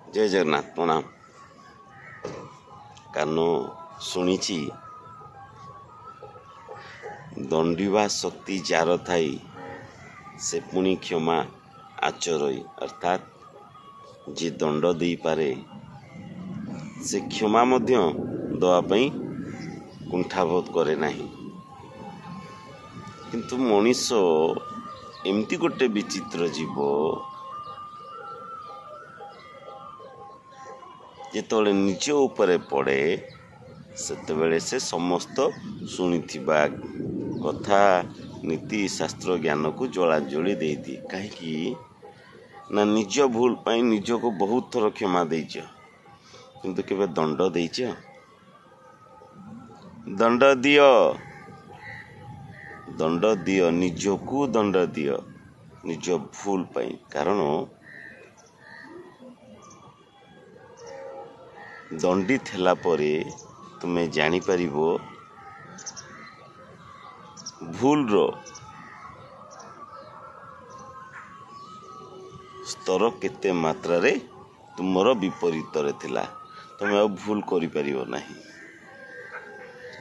जय जगन्नाथ प्रणाम। कानो शुणी दंडिवा शक्ति जार थाई से पुणी क्षमा आचरई अर्थात जी दंड दे पारे से क्षमा मध्य दवाई कुंठाबोध करे नहीं। किंतु मनीष एमती गोटे विचित्र जीव जेतोले निज उपरे पड़े सेतेबेले से समस्त शुणी कथा नीति शास्त्र ज्ञान को जलाजली दे दी। कहीं ना निज भूल पाई निज को बहुत थर क्षमा देच किंतु केबे दंड देच। दंड दियो निज को दंड दियो निज भूल पाई। कारण दंडित होला परे तुम्हें जानी परिबो भूल रो स्तर केते मात्रा रे तुमर विपरीत रे थिला। तुम्हें अब भूल करि परिबो नाही।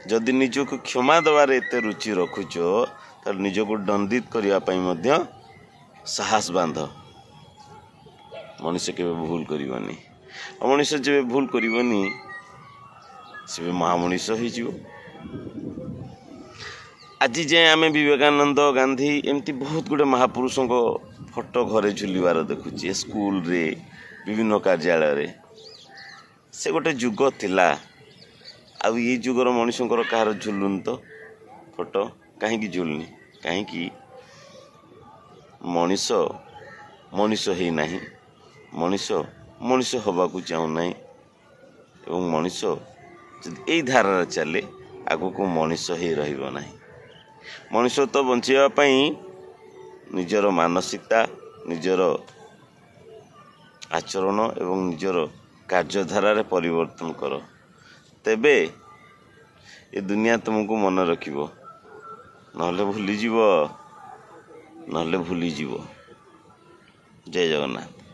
जदि निज को क्षमा दबार एते रुचि रखुच तो निज को दंडित करिया पई मध्य साहस बांध। मनुष्य केबे भूल करिवनी। मनुष्य जेबे भूल करिवनी से महामनुष्य हो जीव। आज जाए आम विवेकानंद गांधी एमती बहुत गुड़े महापुरुषों को फोटो घरे झुलवार देखुचे स्कूल रे विभिन्न कार्यालय रे। से गोटे जुग थिला। आ ये जुगर मनुष्य कहार झुलुन तो फोटो कहीं झुलनी कहीं मनीष मनीष है नहीं। मनीष हवा को चाहू ना एवं मनीष यही धारा चले आगु को मनीष ही रहिबो नहीं। मनीष तो बंचाई निजर मानसिकता निजर आचरण एवं निजर कार्यधारा परिवर्तन कर तेबे ये दुनिया तुमको मन रखिबो नहले भूली जीवो। जय जगन्नाथ।